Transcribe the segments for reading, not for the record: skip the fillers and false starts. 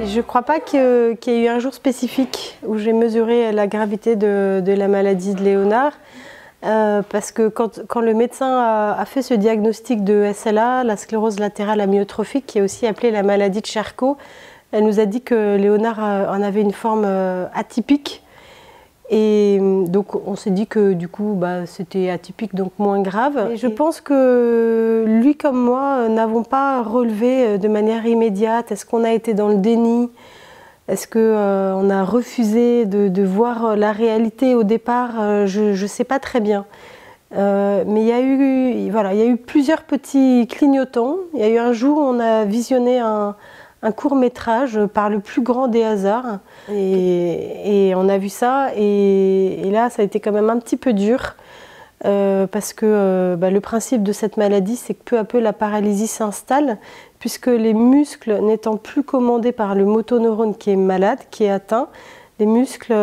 Je ne crois pas qu'il y ait eu un jour spécifique où j'ai mesuré la gravité de la maladie de Léonard. Parce que quand le médecin a fait ce diagnostic de SLA, la sclérose latérale amyotrophique, qui est aussi appelée la maladie de Charcot, elle nous a dit que Léonard en avait une forme atypique. Et donc on s'est dit que du coup c'était atypique, donc moins grave. Et je pense que lui comme moi n'avons pas relevé de manière immédiate. Est-ce qu'on a été dans le déni? Est-ce qu'on a refusé de voir la réalité au départ? Je ne sais pas très bien. Mais il y a eu plusieurs petits clignotants. Il y a eu un jour où on a visionné un court-métrage par le plus grand des hasards. Et on a vu ça. Et là, ça a été quand même un petit peu dur. Parce que le principe de cette maladie, c'est que peu à peu la paralysie s'installe, puisque les muscles n'étant plus commandés par le motoneurone qui est malade, qui est atteint, les muscles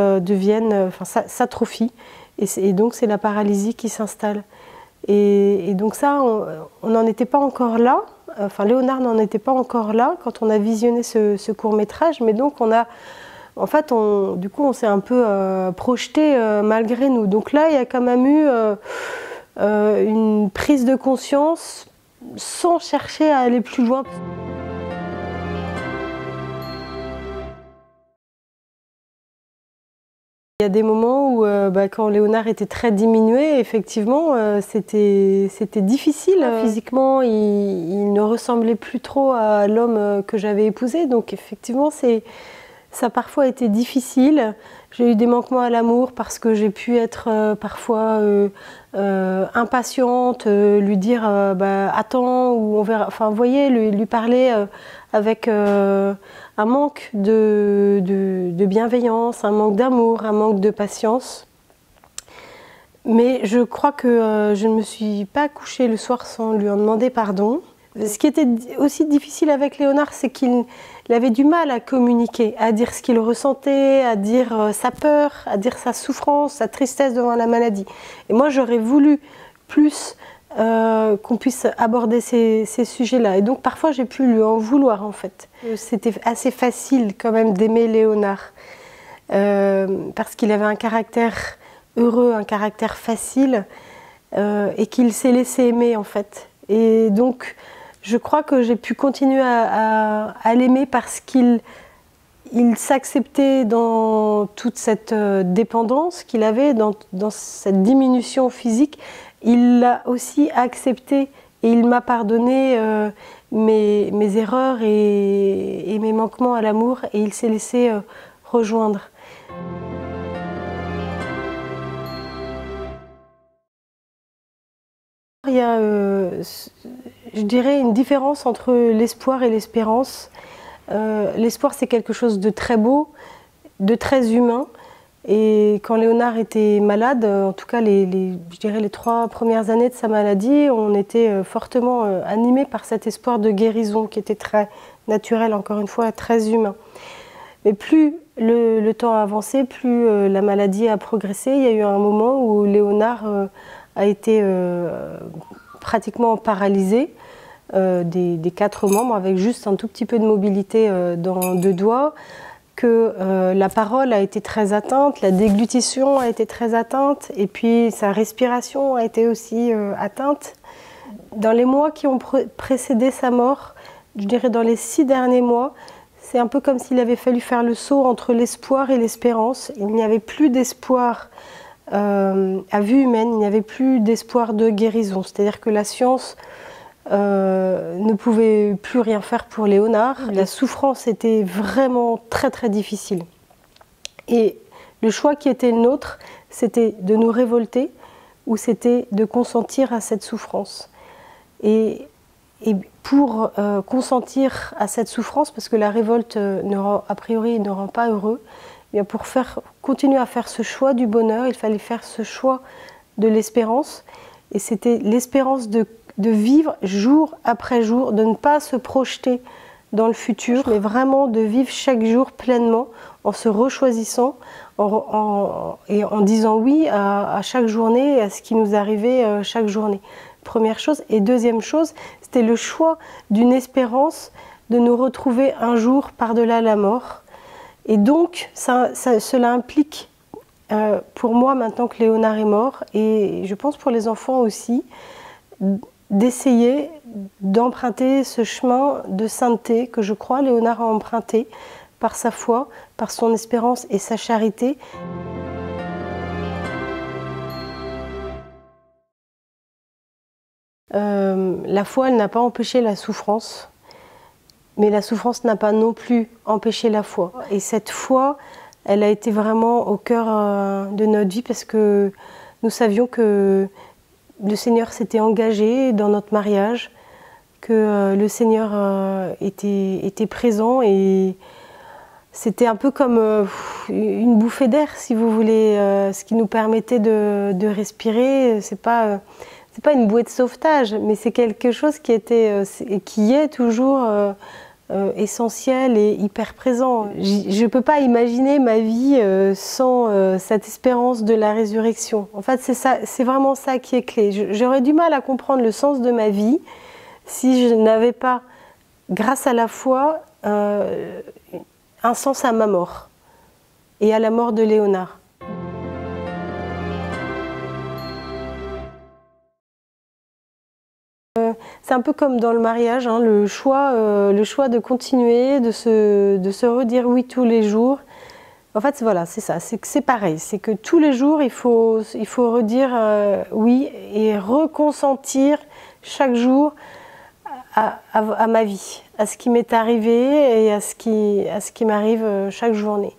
s'atrophient, et donc c'est la paralysie qui s'installe. Et donc ça, on n'en était pas encore là, enfin Léonard n'en était pas encore là quand on a visionné ce court-métrage, mais donc du coup, on s'est un peu projeté malgré nous. Donc là, il y a quand même eu une prise de conscience sans chercher à aller plus loin. Il y a des moments où, quand Léonard était très diminué, effectivement, c'était difficile. Physiquement, il ne ressemblait plus trop à l'homme que j'avais épousé. Donc effectivement, ça a parfois été difficile. J'ai eu des manquements à l'amour parce que j'ai pu être parfois impatiente, lui dire attends, ou on verra. Enfin, vous voyez, lui parler avec un manque de bienveillance, un manque d'amour, un manque de patience. Mais je crois que je ne me suis pas couchée le soir sans lui en demander pardon. Ce qui était aussi difficile avec Léonard, c'est qu'il avait du mal à communiquer, à dire ce qu'il ressentait, à dire sa peur, à dire sa souffrance, sa tristesse devant la maladie. Et moi, j'aurais voulu plus qu'on puisse aborder ces sujets-là. Et donc, parfois, j'ai pu lui en vouloir, en fait. C'était assez facile, quand même, d'aimer Léonard. Parce qu'il avait un caractère heureux, un caractère facile, et qu'il s'est laissé aimer, en fait. Et donc, je crois que j'ai pu continuer à l'aimer parce qu'il s'acceptait dans toute cette dépendance qu'il avait, dans cette diminution physique. Il l'a aussi accepté et il m'a pardonné mes erreurs et mes manquements à l'amour, et il s'est laissé rejoindre. Il y a, je dirais, une différence entre l'espoir et l'espérance. L'espoir, c'est quelque chose de très beau, de très humain. Et quand Léonard était malade, en tout cas je dirais les 3 premières années de sa maladie, on était fortement animés par cet espoir de guérison qui était très naturel, encore une fois, très humain. Mais plus le temps a avancé, plus la maladie a progressé. Il y a eu un moment où Léonard a été pratiquement paralysé des 4 membres, avec juste un tout petit peu de mobilité dans 2 doigts, que la parole a été très atteinte, la déglutition a été très atteinte, et puis sa respiration a été aussi atteinte. Dans les mois qui ont précédé sa mort, je dirais dans les 6 derniers mois, c'est un peu comme s'il avait fallu faire le saut entre l'espoir et l'espérance. Il n'y avait plus d'espoir à vue humaine, il n'y avait plus d'espoir de guérison. C'est-à-dire que la science ne pouvait plus rien faire pour Léonard. La souffrance était vraiment très très difficile. Et le choix qui était le nôtre, c'était de nous révolter ou c'était de consentir à cette souffrance. Et pour consentir à cette souffrance, parce que la révolte a priori ne rend pas heureux, bien pour continuer à faire ce choix du bonheur, il fallait faire ce choix de l'espérance. Et c'était l'espérance de vivre jour après jour, de ne pas se projeter dans le futur, mais vraiment de vivre chaque jour pleinement, en se rechoisissant et en disant oui à chaque journée et à ce qui nous arrivait chaque journée. Première chose. Et deuxième chose, c'était le choix d'une espérance de nous retrouver un jour par-delà la mort. Et donc, cela implique, pour moi, maintenant que Léonard est mort, et je pense pour les enfants aussi, d'essayer d'emprunter ce chemin de sainteté que je crois Léonard a emprunté par sa foi, par son espérance et sa charité. La foi, elle n'a pas empêché la souffrance, mais la souffrance n'a pas non plus empêché la foi. Et cette foi, elle a été vraiment au cœur de notre vie parce que nous savions que le Seigneur s'était engagé dans notre mariage, que le Seigneur était présent et c'était un peu comme une bouffée d'air, si vous voulez, ce qui nous permettait de respirer. C'est pas une bouée de sauvetage, mais c'est quelque chose qui est toujours essentiel et hyper présent. Je ne peux pas imaginer ma vie sans cette espérance de la résurrection. En fait, c'est vraiment ça qui est clé. J'aurais du mal à comprendre le sens de ma vie si je n'avais pas, grâce à la foi, un sens à ma mort et à la mort de Léonard. C'est un peu comme dans le mariage, hein, le choix de continuer, de se redire oui tous les jours. En fait, voilà, c'est ça, c'est pareil. C'est que tous les jours, il faut redire oui et reconsentir chaque jour à ma vie, à ce qui m'est arrivé et à ce qui m'arrive chaque journée.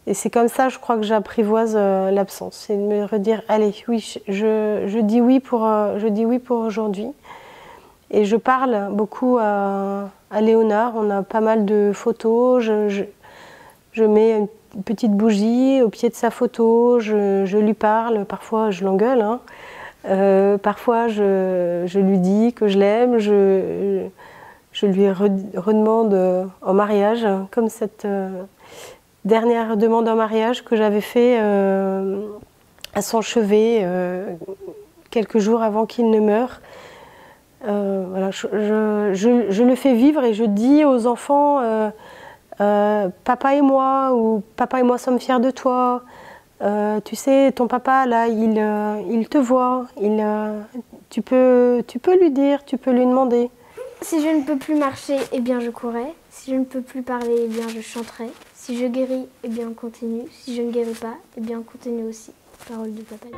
Et c'est comme ça, je crois, que j'apprivoise l'absence. C'est de me redire, allez, oui, je dis oui pour aujourd'hui. Et je parle beaucoup à Léonard. On a pas mal de photos. Je mets une petite bougie au pied de sa photo. Je lui parle. Parfois, je l'engueule. Hein. Parfois, je lui dis que je l'aime. Je lui redemande en mariage, comme cette dernière demande en mariage que j'avais fait à son chevet quelques jours avant qu'il ne meure. Voilà, je le fais vivre et je dis aux enfants papa et moi, ou papa et moi sommes fiers de toi. Tu sais, ton papa là, il te voit, tu peux lui dire, tu peux lui demander. Si je ne peux plus marcher, eh bien je courrai. Si je ne peux plus parler, eh bien je chanterai. Si je guéris, eh bien on continue. Si je ne guéris pas, eh bien on continue aussi. Parole de papa.